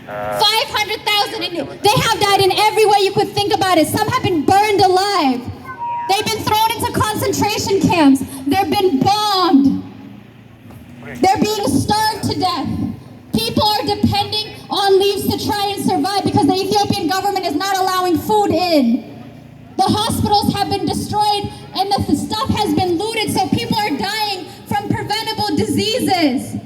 500,000, and they have died in every way you could think about it. Some have been burned alive. They've been thrown into concentration camps. They've been bombed. They're being starved to death. People are depending on leaves to try and survive because the Ethiopian government is not allowing food in. The hospitals have been destroyed and the stuff has been looted, so people are dying from preventable diseases.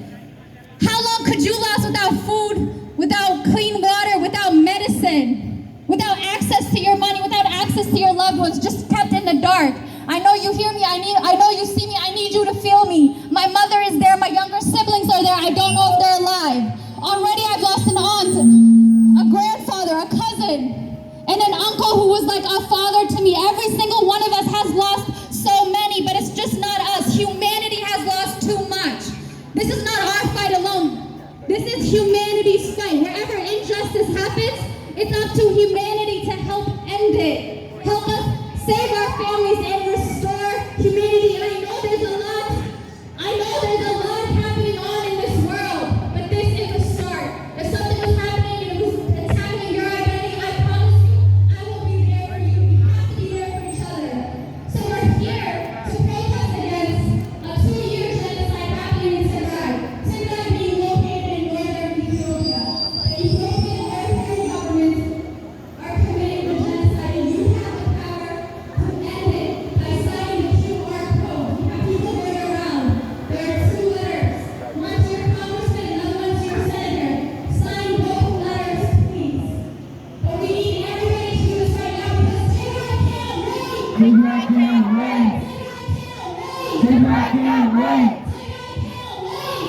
How long could you last without food, without clean water, without medicine, without access to your money, without access to your loved ones, just kept in the dark? I know you hear me, I know you see me, I need you to feel me. My mother is there, my younger siblings are there, I don't know if they're alive. Already I've lost an aunt, a grandfather, a cousin, and an uncle who was like a father to me. Every single one of us has lost so many, but it's just not us. Humanity has lost too much. This is not our fight alone. This is humanity's fight. Wherever injustice happens, it's up to humanity to help end it. Help us save our families and restore humanity. And I know there's a lot happening on in this world, but this is a start. If something was happening and it's happening in your identity, I promise you, I will be there for you. We have to be there for each other. So we're here to protest against a 2-year genocide happening in Tigray. Tigray being located in northern Ethiopia. The Ethiopian Eritrean government are committing the genocide, and you have the power to end it by signing the QR code. We have people going around. There are 2 letters. One to your congressman, another one to your senator. Sign both letters, please. But we need everybody to do this right now because Tigray can't wait. Tigray can't wait. Tigray can't wait.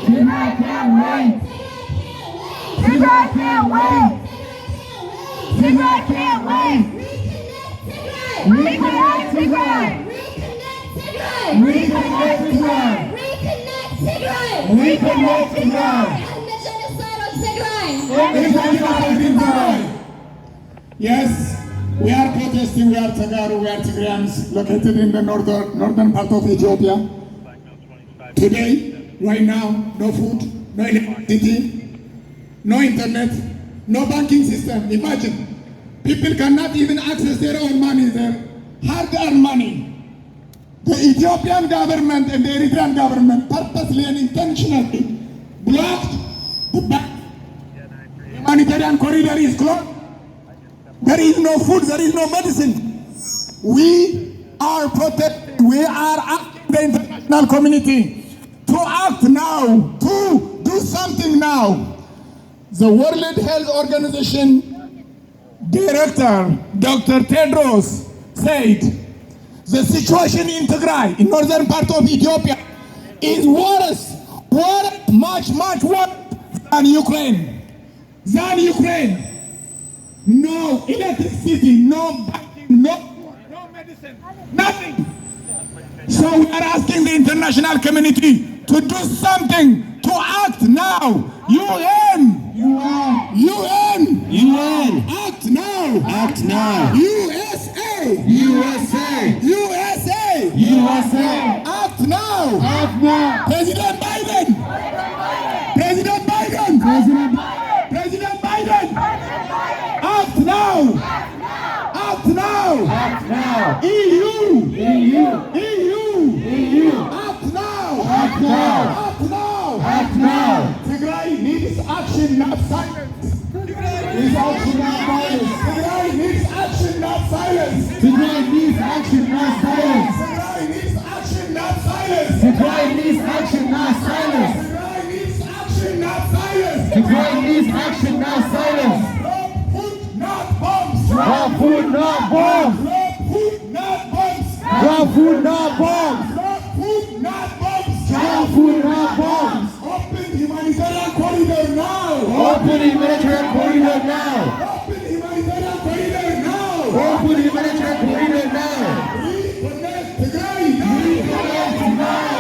Tigray can't wait. Tigray can't wait. Tigray can't wait. Reconnect Tigray. Reconnect Tigray. Reconnect Tigray. Reconnect Tigray. Reconnect Tigray. Reconnect Tigray. End the genocide on Tigray. End the genocide on Tigray. Yes, we are protesting, we are Tagaru, we are Tigrayans located in the northern part of Ethiopia. Today, right now, no food, no electricity, no internet, no banking system. Imagine, people cannot even access their own money, their hard-earned money. The Ethiopian government and the Eritrean government purposely and intentionally blocked the humanitarian corridor is closed. There is no food, there is no medicine. We are protecting, we are asking the international community to act now, to do something now. The World Health Organization Director, Dr. Tedros, said the situation in Tigray, in northern part of Ethiopia, is worse, much worse than Ukraine. No electricity, no banking, no medicine, nothing. So we are asking the international community to do something, to act now. UN, act now. Act now. USA, act now. Act now. President Biden, act now. Act now. EU, Act now. act now. Tigray needs action, not silence. Tigray needs action, not silence. Tigray needs action, not silence. Tigray needs action, not silence. Tigray needs action, not silence. Tigray needs action, not silence. Tigray needs action, not silence. Drop food, not bombs. Drop food, not bombs. Drop food, not bombs. Drop food, not bombs. Drop food, not bombs. Drop food, not bombs. Open humanitarian corridor now. Open humanitarian corridor now. Open humanitarian corridor now. Open humanitarian corridor now. Reconnect Tigray now. Reconnect Tigray.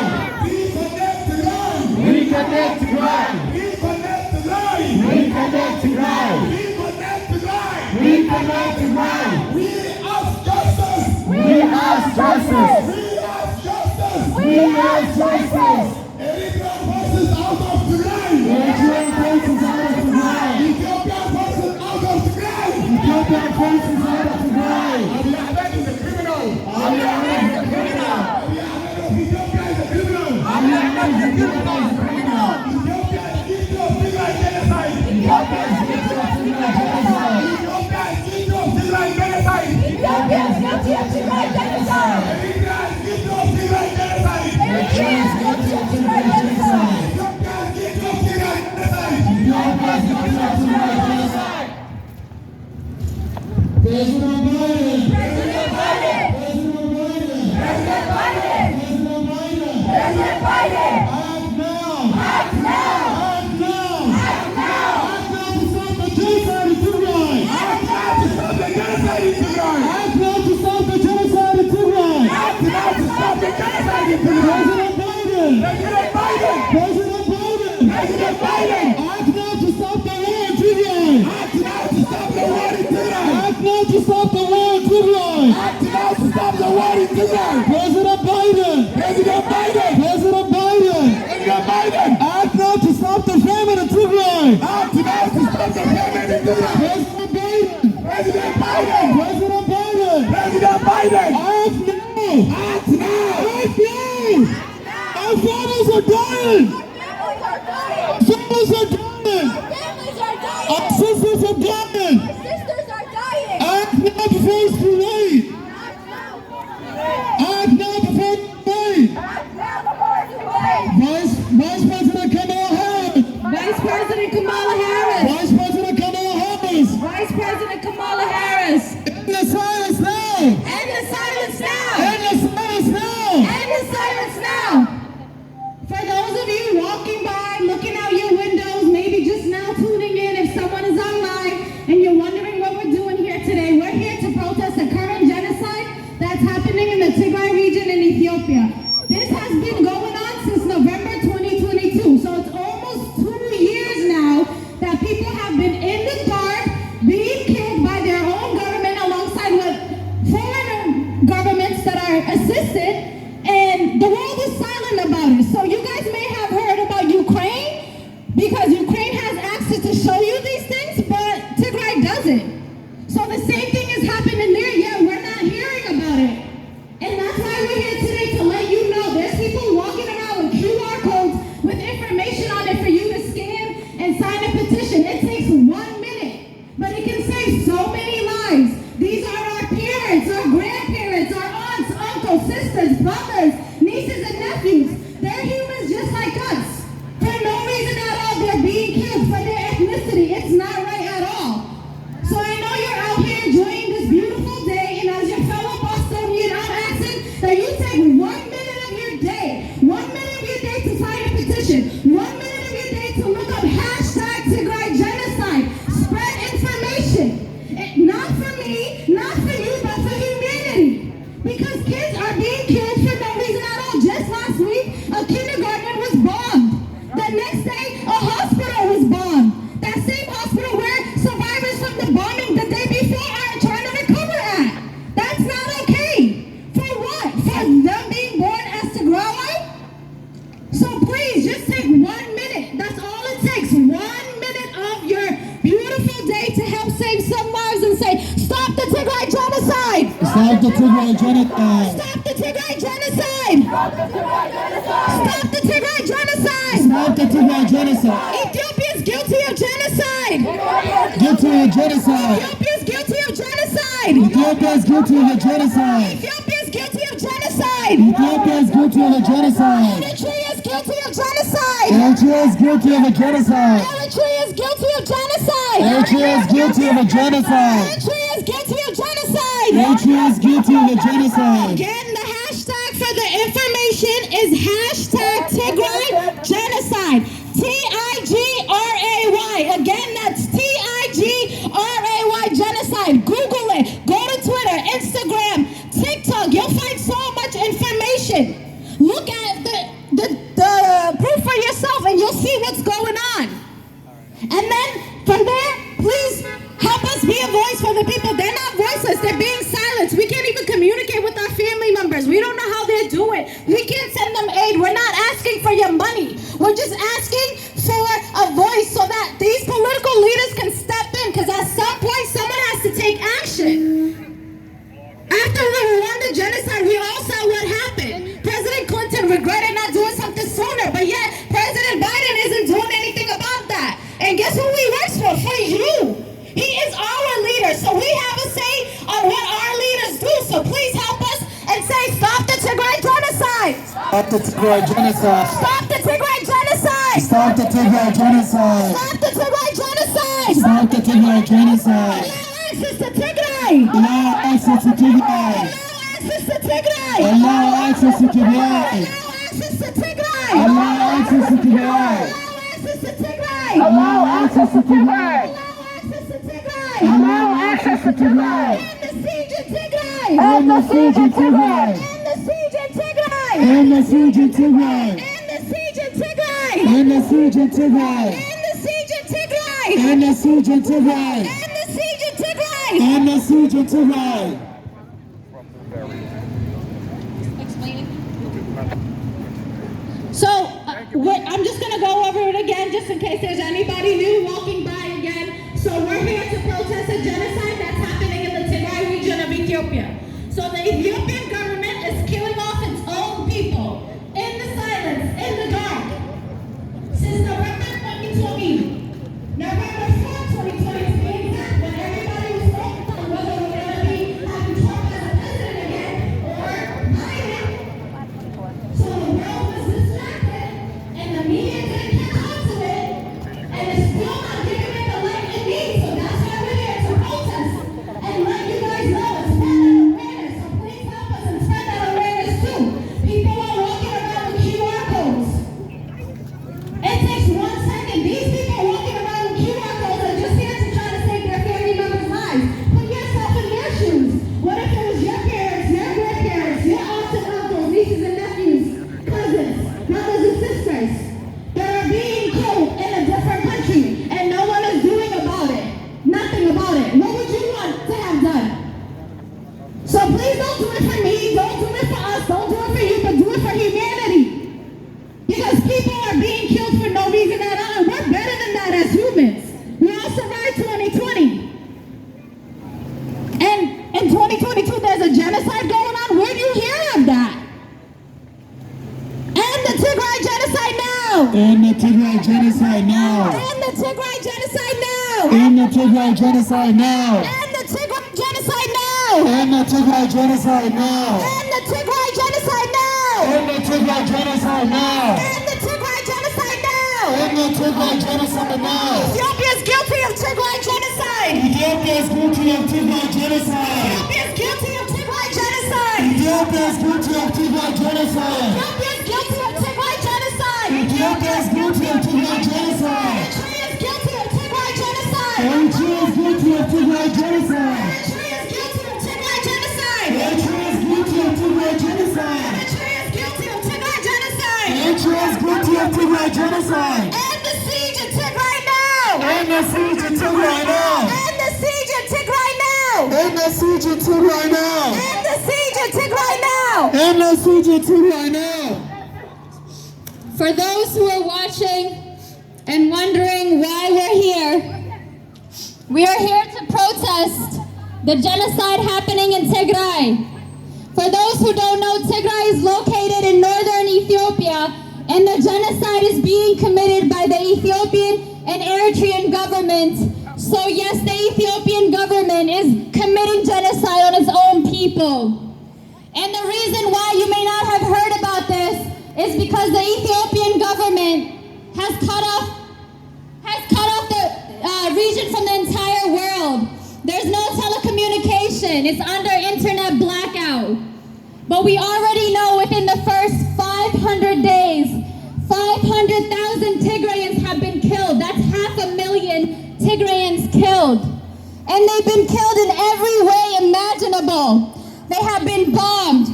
Reconnect Tigray. Reconnect Tigray. Reconnect Tigray. Reconnect Tigray. Reconnect Tigray. Reconnect Tigray. We ask justice. We ask justice. We ask justice. We ask justice. Eritrean forces out of Tigray. Eritrean forces out of Tigray. Ethiopian Act now to stop the famine in Tigray. Act now to stop the famine in Tigray. President Biden. President Biden. President Biden. Act now. Act now. Act now. Our families are dying. Families are dying. Our sisters are dying. Act now before it's too late. Act now before it's too late. Vice President Kamala Harris. Vice President Kamala Harris. Vice President Kamala Harris. Vice President Kamala Harris. End the silence now. End the silence now. End the silence now. End the silence now. For those of you walking by, looking out your windows, maybe just now tuning in if someone is online and you're wondering what we're doing here today, we're here to protest the current genocide that's happening in the Tigray region in Ethiopia. This has been going on since November 2022, so it's almost 2 years now that people have been in the dark, being killed by their own government alongside with foreign governments that are assisted, and the world is silent about it. So you guys may have heard about Ukraine, because Ukraine has access to show you these things, but Tigray doesn't. So the same thing is happening there, yet we're not hearing about it. And that's why we're here today, to let you know there's people walking around with QR codes with information on it for you to scan and sign a petition. It takes 1 minute, but it can save so many lives. These are our parents, our grandparents, our aunts, uncles, sisters, brothers, nieces, and nephews. They're humans just like us. For no reason at all, they're being killed for their ethnicity. It's not right at all. So I know you're out here enjoying this beautiful day, and as your fellow Bostonian, I'm asking that you take 1 minute of your day, 1 minute of your day to sign a petition, 1 minute of your day to look up hashtag Tigray genocide, spread information. Not for me, not for you, but for humanity. Because kids are being killed for no reason at all. Just last week, a kindergarten was bombed. The next day, a hospital was bombed. That same hospital where survivors from the bombing the day before are trying to recover at. That's not okay. For what? For them being born as Tigray? So please, just take 1 minute. That's all it takes. 1 minute of your beautiful day to help save some lives and say, stop the Tigray genocide! Stop the Tigray genocide. Stop the Tigray genocide! Stop the Tigray genocide! Stop the Tigray genocide. Ethiopia is guilty of genocide! Guilty of genocide. Ethiopia is guilty of genocide! Ethiopia is guilty of a genocide. Ethiopia is guilty of genocide! Ethiopia is guilty of a genocide. Eritrea is guilty of genocide! Eritrea is guilty of a genocide. Eritrea is guilty of genocide! Eritrea is guilty of a genocide. Eritrea is guilty of genocide! Eritrea is guilty of a genocide. Again, the hashtag for the information is hashtag Tigray genocide. T-I-G-R-A-Y. Again, that's T-I-G-R-A-Y genocide. Google it. Go to Twitter, Instagram, TikTok. You'll find so much information. Look at the proof for yourself and you'll see what's going on. And then from there, please help us be a voice for the people. They're not voiceless. They're being silenced. We can't even communicate with our family members. We don't know how they're doing. We can't send them aid. We're not asking for your money. We're just asking for a voice so that these political leaders can step in, because at some point, someone has to take action. After the Rwanda genocide, we all saw what happened. President Clinton regretted not doing something sooner, but Tigray genocide. Stop the Tigray genocide! Stop the Tigray genocide. Stop the Tigray genocide! Stop the Tigray genocide. Allow access to Tigray! Allow access to Tigray. Allow access to Tigray! Allow access to Tigray. Allow access to Tigray! Allow access to Tigray. Allow access to Tigray! Allow access to Tigray. End the siege in Tigray! End the siege in Tigray. End the siege in Tigray! End the siege in Tigray. End the siege in Tigray! End the siege in Tigray. End the siege in Tigray! End the siege in Tigray. End the siege in Tigray. So, I'm just going to go over it again just in case there's anybody new walking by again. So we're here to protest a genocide that's happening in the Tigray region of Ethiopia. So the Ethiopian government is killing off its own people in the silence, in the dark. Since November 2020, November 4th, 2020 to be exact, when everybody was focused on whether we're going to be having Trump as a president again or Biden. So the world was distracted and the media didn't catch on to it and it's still not giving it the light it needs. So that's why we're here to protest and let you guys know and spread that awareness. So please help us and spread that awareness too. People are walking around with QR codes. It takes 1 second. These people walking around with QR codes are just here to try to save their family members' lives. Put yourself in their shoes. What if it was your parents, your grandparents, your aunts and uncles, nieces and nephews, cousins, brothers and sisters that are being killed in a different country and no one is doing about it? Nothing about it. What would you want to have done? So please don't do it for me, don't do it for us, don't do it for you, but do it for humanity. Because people are being killed for no reason at all, and we're better than that as humans. We all survived 2020. And in 2022, there's a genocide going on. Where do you hear of that? End the Tigray genocide now! End the Tigray genocide now. End the Tigray genocide now! End the Tigray genocide now. End the Tigray genocide now! End the Tigray genocide now. End the Tigray genocide now! End the Tigray genocide now. End the Tigray genocide now! End the Tigray genocide now. Ethiopia is guilty of Tigray genocide! Ethiopia is guilty of Tigray genocide. Ethiopia is guilty of Tigray genocide! Ethiopia is guilty of Tigray genocide. Ethiopia is guilty of Tigray genocide! Ethiopia is guilty of Tigray genocide. Eritrea is guilty of Tigray genocide! Eritrea is guilty of Tigray genocide. Eritrea is guilty of Tigray genocide! Eritrea is guilty of Tigray genocide. Eritrea is guilty of Tigray genocide! Eritrea is guilty of Tigray genocide. End the siege in Tigray now! End the siege in Tigray now. End the siege in Tigray now! End the siege in Tigray now. End the siege in Tigray now! End the siege in Tigray now. For those who are watching and wondering why we're here, we are here to protest the genocide happening in Tigray. For those who don't know, Tigray is located in northern Ethiopia, and the genocide is being committed by the Ethiopian and Eritrean government. So yes, the Ethiopian government is committing genocide on its own people. And the reason why you may not have heard about this is because the Ethiopian government has cut off the region from the entire world. There's no telecommunication. It's under internet blackout. But we already know within the first 500 days, 500,000 Tigrayans have been killed. That's 500,000 Tigrayans killed. And they've been killed in every way imaginable. They have been bombed.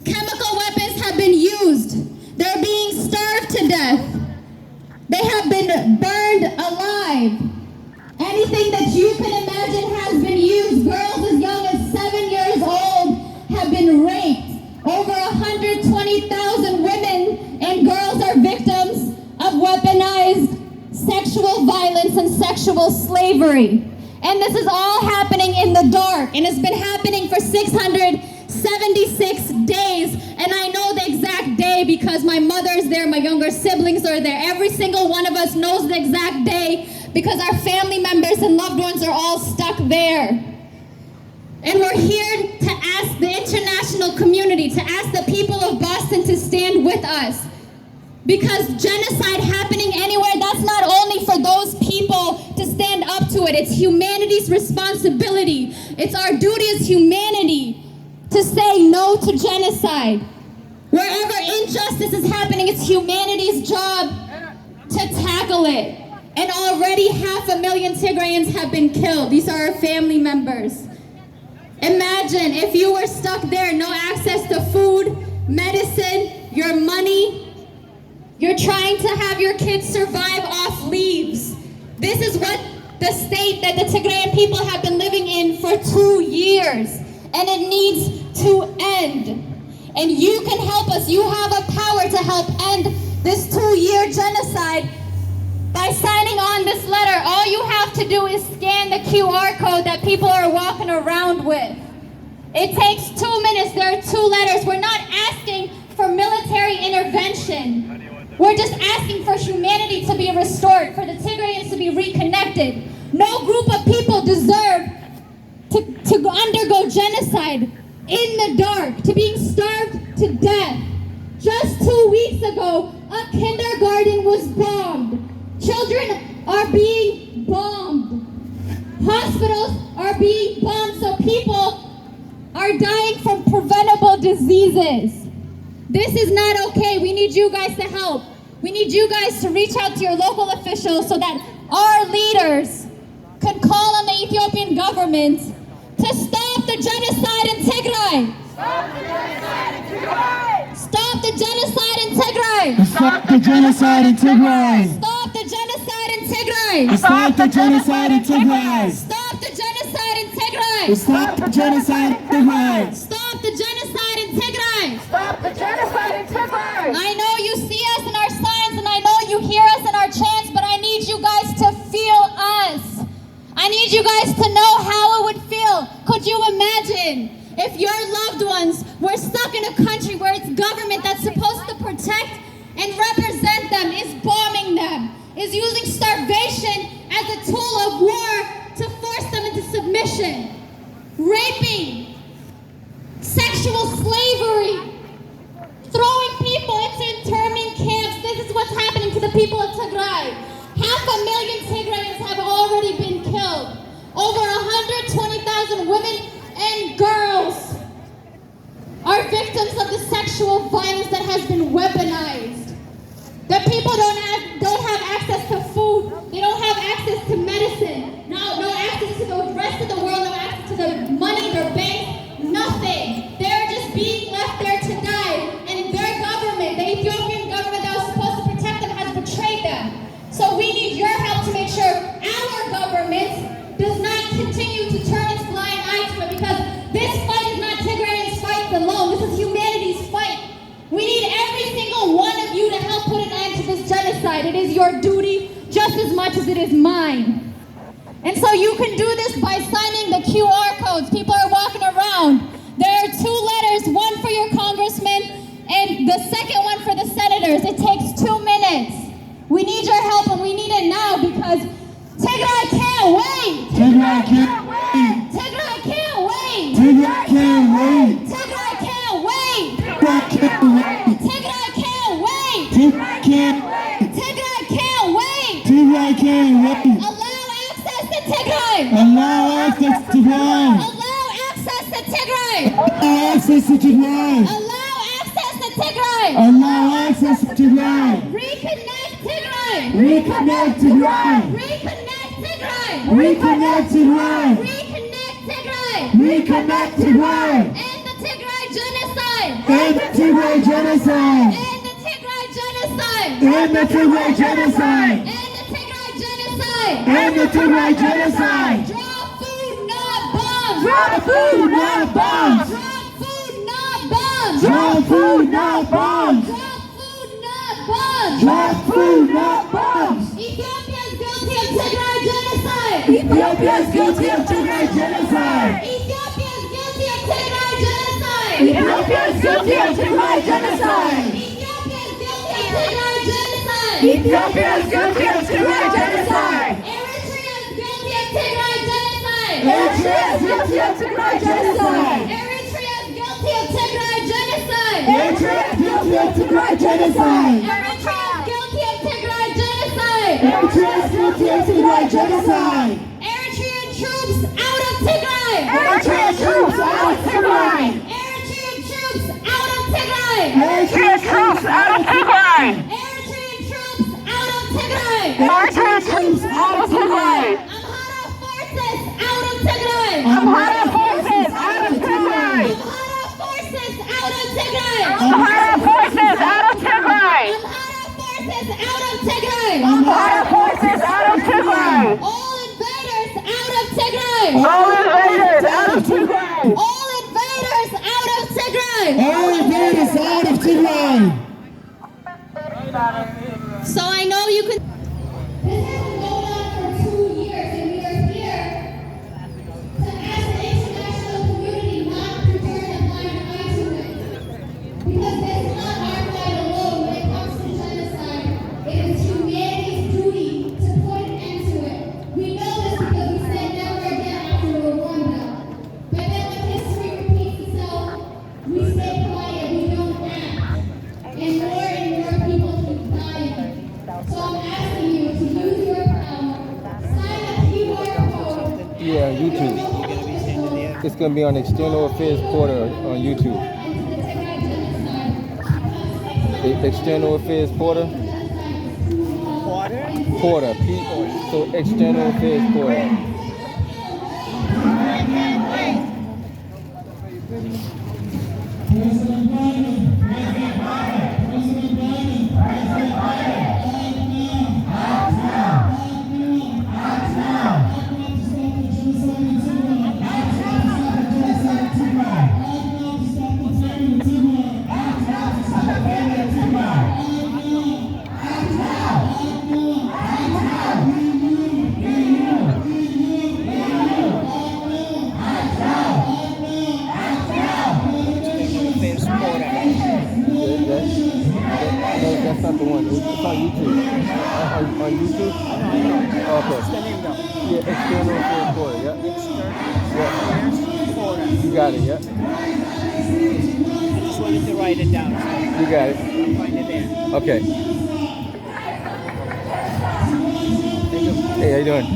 Chemical weapons have been used. They're being starved to death. They have been burned alive. Anything that you can imagine has been used. Girls as young as 7 years old have been raped. Over 120,000 women and girls are victims of weaponized sexual violence and sexual slavery. And this is all happening in the dark, and it's been happening for 676 days. And I know the exact day because my mother is there, my younger siblings are there. Every single one of us knows the exact day because our family members and loved ones are all stuck there. And we're here to ask the international community, to ask the people of Boston to stand with us. Because genocide happening anywhere, that's not only for those people to stand up to it. It's humanity's responsibility. It's our duty as humanity to say no to genocide. Wherever injustice is happening, it's humanity's job to tackle it. And already 500,000 Tigrayans have been killed. These are our family members. Imagine if you were stuck there, no access to food, medicine, your money. You're trying to have your kids survive off leaves. This is what the state that the Tigrayan people have been living in for 2 years. And it needs to end. And you can help us. You have a power to help end this 2-year genocide by signing on this letter. All you have to do is scan the QR code that people are walking around with. It takes 2 minutes. There are 2 letters. We're not asking for military intervention. We're just asking for humanity to be restored, for the Tigrayans to be reconnected. No group of people deserve to undergo genocide in the dark, to being starved to death. Just 2 weeks ago, a kindergarten was bombed. Children are being bombed. Hospitals are being bombed, so people are dying from preventable diseases. This is not okay. We need you guys to help. We need you guys to reach out to your local officials so that our leaders can call on the Ethiopian government to stop the genocide in Tigray. Stop the genocide in Tigray! Stop the genocide in Tigray. Stop the genocide in Tigray! Stop the genocide in Tigray. Stop the genocide in Tigray! Stop the genocide in Tigray. Stop the genocide in Tigray! Stop the genocide in Tigray. Stop the genocide in Tigray! I know you see us in our signs and I know you hear us in our chants, but I need you guys to feel us. I need you guys to know how it would feel. Could you imagine if your loved ones were stuck in a country where its government that's supposed to protect and represent them is bombing them, is using starvation as a tool of war to force them into submission, raping, sexual slavery, throwing people into internment camps? This is what's happening to the people of Tigray. 500,000 Tigrayans have already been killed. Over 120,000 women and girls are victims of the sexual violence that has been weaponized. The people don't have access to food. They don't have access to medicine. No access to the rest of the world. No access to their money, their bank, nothing. They're just being left there to die. And their government, the Ethiopian government that was supposed to protect them, has betrayed them. So we need your help to make sure our government does not continue to turn its blind eye to it, because this fight is not Tigrayans' fight alone. This is humanity's fight. We need every single one of you to help put an end to this genocide. It is your duty just as much as it is mine. And so you can do this by signing the QR codes. People are walking around. There are 2 letters, one for your congressman and the second one for the senators. It takes 2 minutes. We need your help and we need it now because Tigray can't wait! Tigray can't wait! Tigray can't wait! Tigray can't wait! Tigray can't wait! Tigray can't wait! Tigray can't wait! Tigray can't wait! Tigray can't wait! Tigray can't wait! Allow access to Tigray! Allow access to Tigray! Allow access to Tigray! Allow access to Tigray! Allow access to Tigray! Allow access to Tigray! Reconnect Tigray! Reconnect Tigray! Reconnect Tigray! Reconnect Tigray! Reconnect Tigray! Reconnect Tigray! End the Tigray genocide! End the Tigray genocide! End the Tigray genocide! End the Tigray genocide! End the Tigray genocide! End the Tigray genocide! Drop food, not bombs! Drop food, not bombs! Drop food, not bombs! Drop food, not bombs! Drop food, not bombs! Drop food, not bombs! Ethiopia is guilty of Tigray genocide! Ethiopia is guilty of Tigray genocide! Ethiopia is guilty of Tigray genocide! Ethiopia is guilty of Tigray genocide! Ethiopia is guilty of Tigray genocide! Ethiopia is guilty of Tigray genocide! Eritrea Eritrea is guilty of Tigray genocide. Eritrea is guilty of Tigray genocide. Eritrea is guilty of Tigray genocide. Eritrea is guilty of Tigray genocide. Eritrea is guilty of Tigray genocide. Eritrean troops out of Tigray. Eritrea troops out of Tigray. Eritrean troops out of Tigray. Eritrea troops out of Tigray. Eritrean troops out of Tigray. Eritrea troops out of Tigray. Amhara forces out of Tigray. Amhara forces out of Tigray. Amhara forces out of Tigray. Amhara forces out of Tigray. Amhara forces out of Tigray. All invaders out of Tigray. All invaders out of Tigray. All invaders out of Tigray. All invaders out of Tigray. So I know you can. This has been going on for 2 years, and we are here to ask the international community not to turn a blind eye to it. Because it's not our fight alone when it comes to genocide. It is humanity's duty to put an end to it. We know this because we said never again after Rwanda. But then when history repeats itself, we stay quiet, we don't act. And more people keep dying. So I'm asking you to use your power, sign the QR code. Yeah, YouTube. It's going to be on External Affairs Portal on YouTube. External Affairs Portal? Portal. So External Affairs Portal. No, that's not the one. It's on YouTube. On YouTube? Okay. Yeah, External Affairs Portal. Yeah. You got it. Yeah. Just wanted to write it down. You got it. I'll find it there. Okay. Hey, how you doing?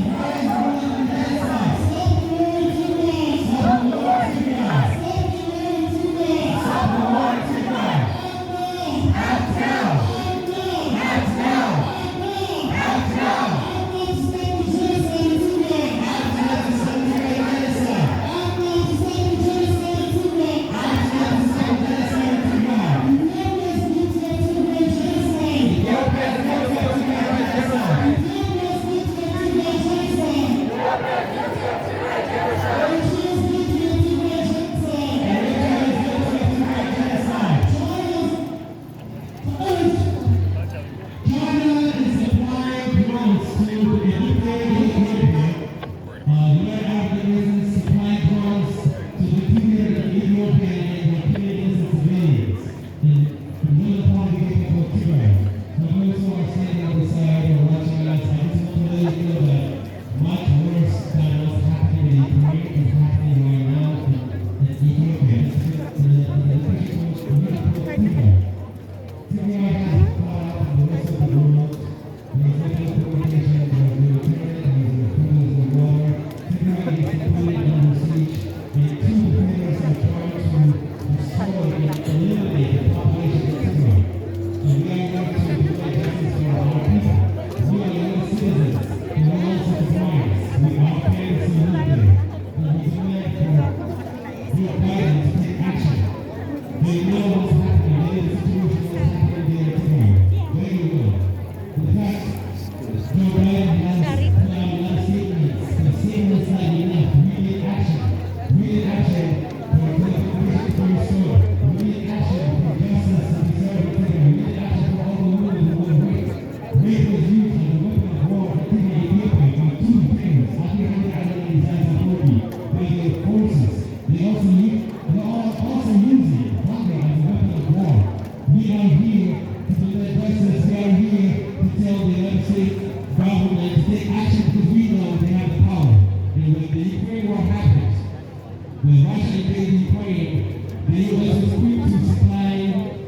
blockade, the U.S. was quick to supply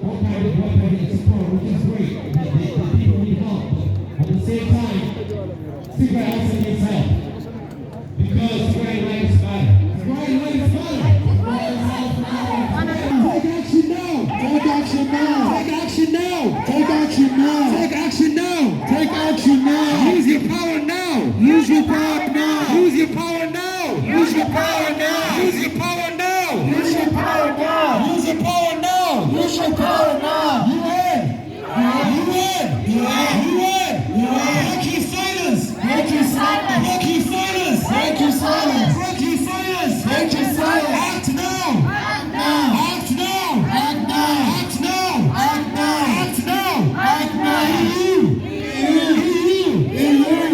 all kinds of weapons and support, which is great. The people need help. But at the same time, Tigray also needs help. Because Tigray lives matter. Tigray lives matter. Take action now! Take action now! Take action now! Take action now! Take action now! Use your power now! Use your power now! Use your power now! Use your power now! Use your power now! Use your power now! Use your power now! Use your power now! You win! You win! You win! You win! You win! Break your silence! Break your silence! Break your silence! Break your silence! Break your silence! Break your silence! Act now! Act now! Act now! Act now! Act now! Act now! Act now! Act now! You!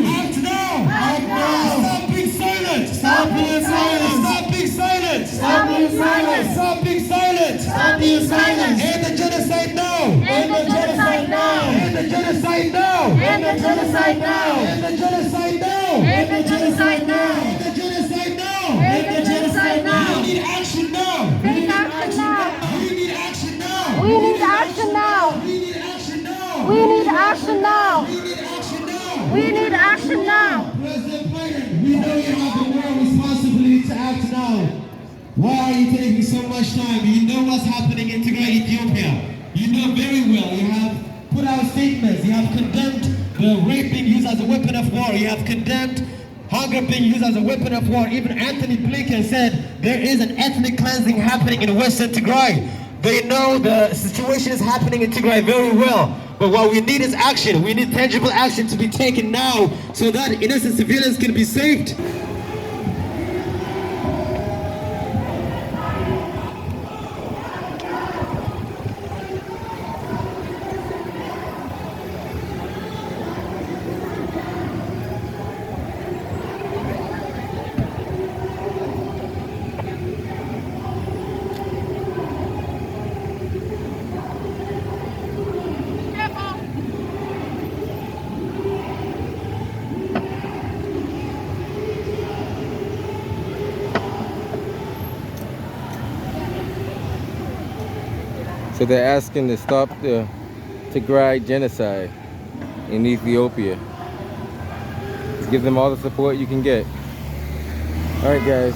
Act now! Act now! Stop being silent! Stop being silent! Stop being silent! Stop being silent! Stop being silent! Stop being silent! End the genocide now! End the genocide now! End the genocide now! End the genocide now! End the genocide now! End the genocide now! End the genocide now! End the genocide now! We need action now! Take action now. We need action now! We need action now. We need action now! We need action now. We need action now! We need action now. President Biden, we know you have the moral responsibility to act now. Why are you taking so much time? You know what's happening in Tigray, Ethiopia. You know very well. You have put out statements. You have condemned the rape being used as a weapon of war. You have condemned hunger being used as a weapon of war. Even Anthony Blinken said there is an ethnic cleansing happening in Western Tigray. They know the situation is happening in Tigray very well. But what we need is action. We need tangible action to be taken now so that innocent civilians can be saved. So they're asking to stop the Tigray genocide in Ethiopia. Give them all the support you can get. All right, guys.